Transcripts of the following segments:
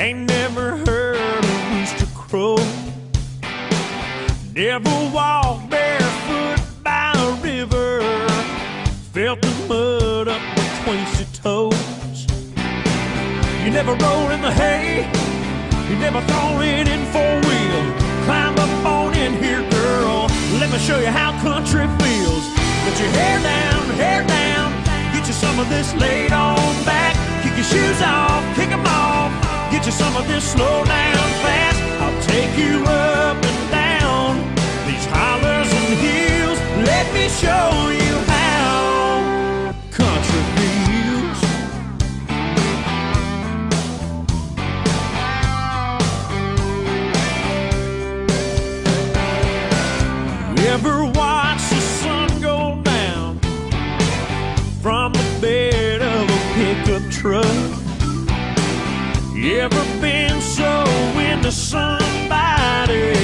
Ain't never heard a rooster crow. Never walked barefoot by a river. Felt the mud up between your toes. You never rolled in the hay. You never thrown it in four-wheel. Climb up on in here, girl. Let me show you how country feels. Put your hair down. Get you some of this laid on back. Kick your shoes off, kick them off. Get you some of this slow down fast. I'll take you up and down these hollers and hills. Let me show you how country feels. You ever watch the sun go down from the bed of a pickup truck? You ever been so into somebody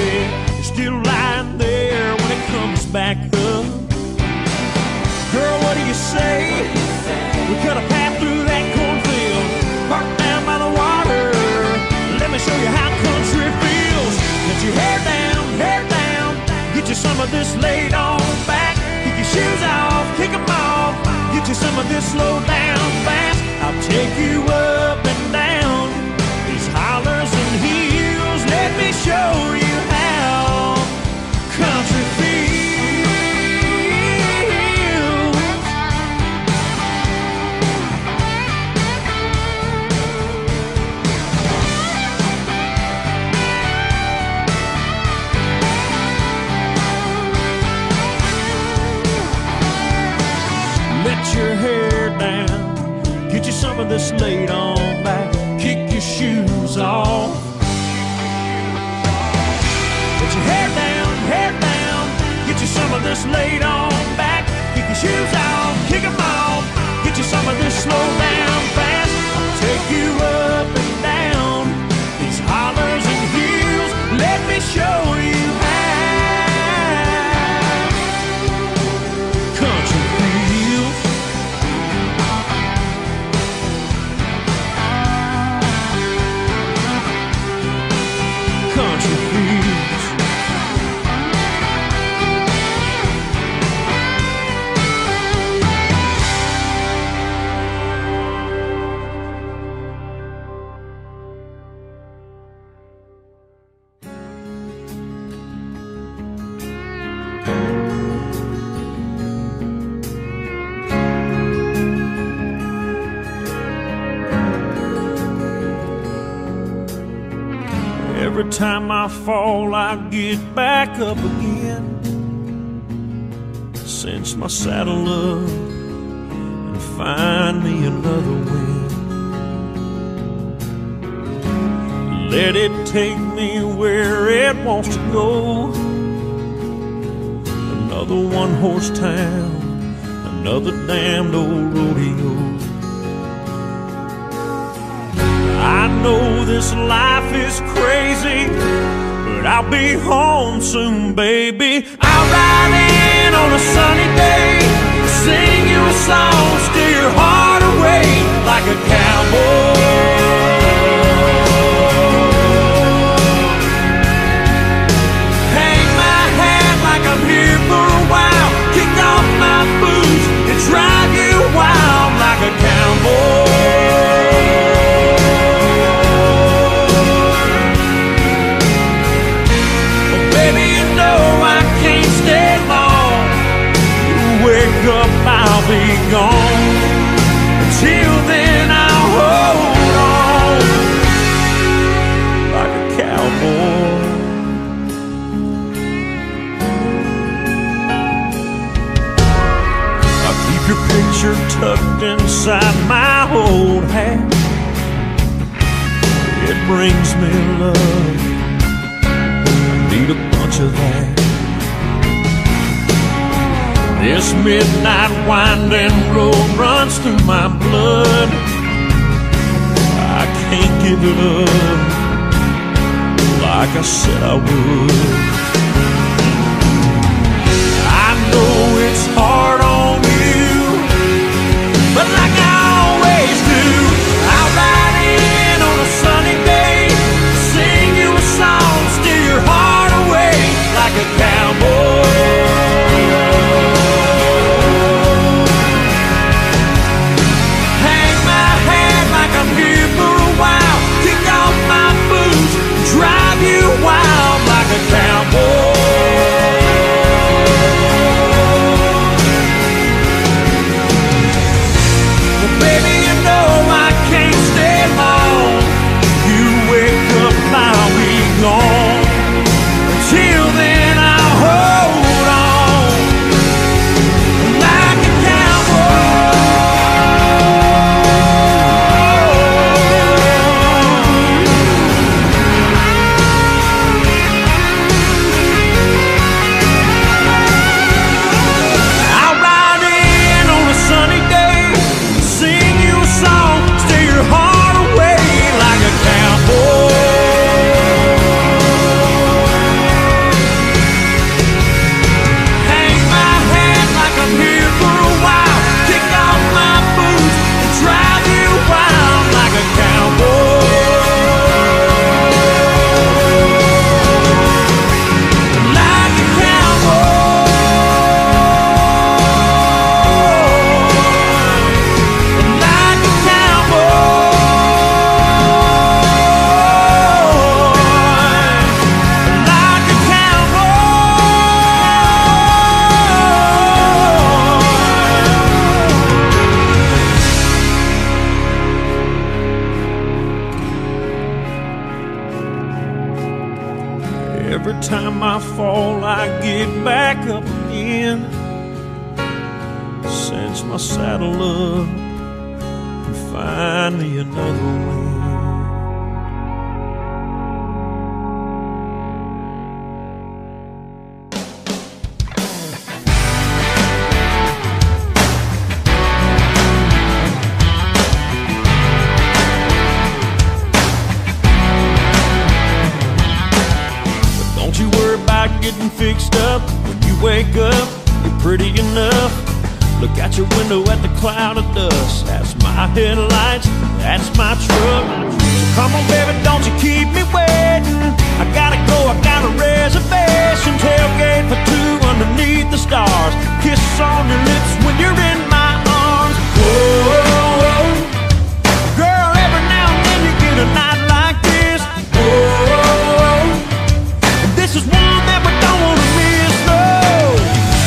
still lying there when it comes back up? Girl, what do you say? We cut a path through that cornfield, parked down by the water. Let me show you how country feels. Let your hair down, get you some of this laid on back. Kick your shoes off, kick them off. Get you some of this slow down fast. I'll take you up and down these hollers and hills. Let me show you how country feels. Let your hair down, get you some of this laid on back. Kick your shoes off. Let your hair down, get you some of this laid on back. Kick your shoes off, kick them off. Get you some of this slow down fast. I'll take you up and down these hollers and hills. Let me show you how country feels. Country feels. Every time I fall, I get back up again. Cinch my saddle up and find me another wind. Let it take me where it wants to go. Another one-horse town, another damned old rodeo. I know this life is crazy, but I'll be home soon, baby. I'll ride in on a sunny day, sing you a song, steal your heart away like a cowboy. Hang my hat like I'm here for a while, kick off my boots and drive you wild like a cowboy. I'll be gone. Until then I'll hold on like a cowboy. I'll keep your picture tucked inside my old hat. It brings me love. I need a bunch of that. This midnight winding road runs through my blood. I can't give it up like I said I would. I know it's hard on you, but like I always do, I'll ride in on a sunny day, time I fall, I get back up again. Cinch my saddle up and find me another wind. Getting fixed up when you wake up, you're pretty enough. Look out your window at the cloud of dust. That's my headlights, that's my truck. So come on baby, don't you keep me waiting. I gotta go, I got a reservation. Tailgate for two underneath the stars. Kisses on your lips when you're in my arms. Whoa, girl, every now and then you get a night like this. Whoa, and this is one that we don't wanna miss, no.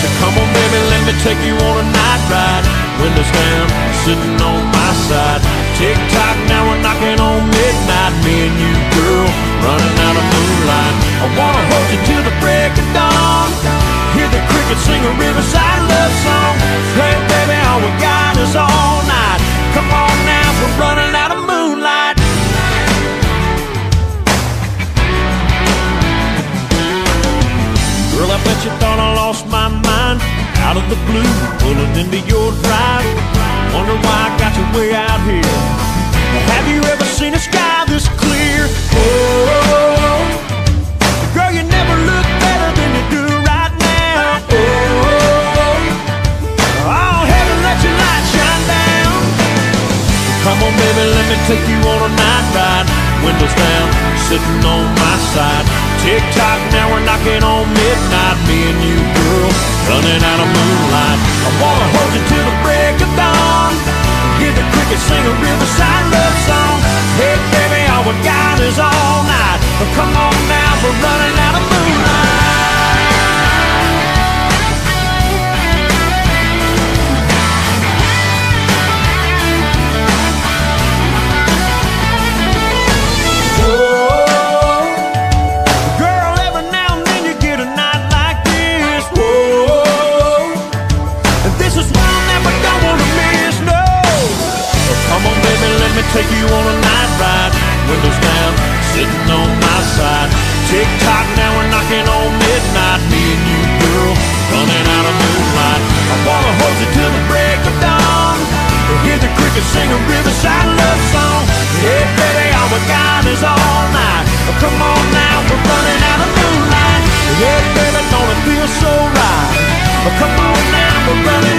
So come on baby, let me take you on a night ride. Windows down, sitting on my side. Tick-tock, now we're knocking on midnight. Me and you, girl, running out of moonlight. I wanna hold you till the break of dawn. Hear the crickets sing a riverside love song. Hey baby, all we got is all night. Come on now, we're running out of moonlight. Girl, I bet you thought I lost my mind. Out of the blue, pulling into your drive. Wonder why I got you way out here. Have you ever seen a sky this clear? Oh, girl, you never look better than you do right now. Oh, heaven, let your light shine down. Come on, baby, let me take you on a night ride. Windows down, sitting on my side. Tick-tock, now we're knocking on midnight. Me and you, girl, running out of moonlight. I wanna hold you till the break of dawn. Hear the crickets sing a riverside love song. Hey baby, all we got is all night. But come on now, we're running out of moonlight. Take you on a night ride, windows down, sitting on my side. Tick-tock, now we're knocking on midnight. Me and you, girl, running out of moonlight. I wanna hold you till the break of dawn. Hear the crickets sing a riverside love song. Hey baby, all we got is all night. Come on now, we're running out of moonlight. Hey baby, don't it feel so right? Come on now, we're running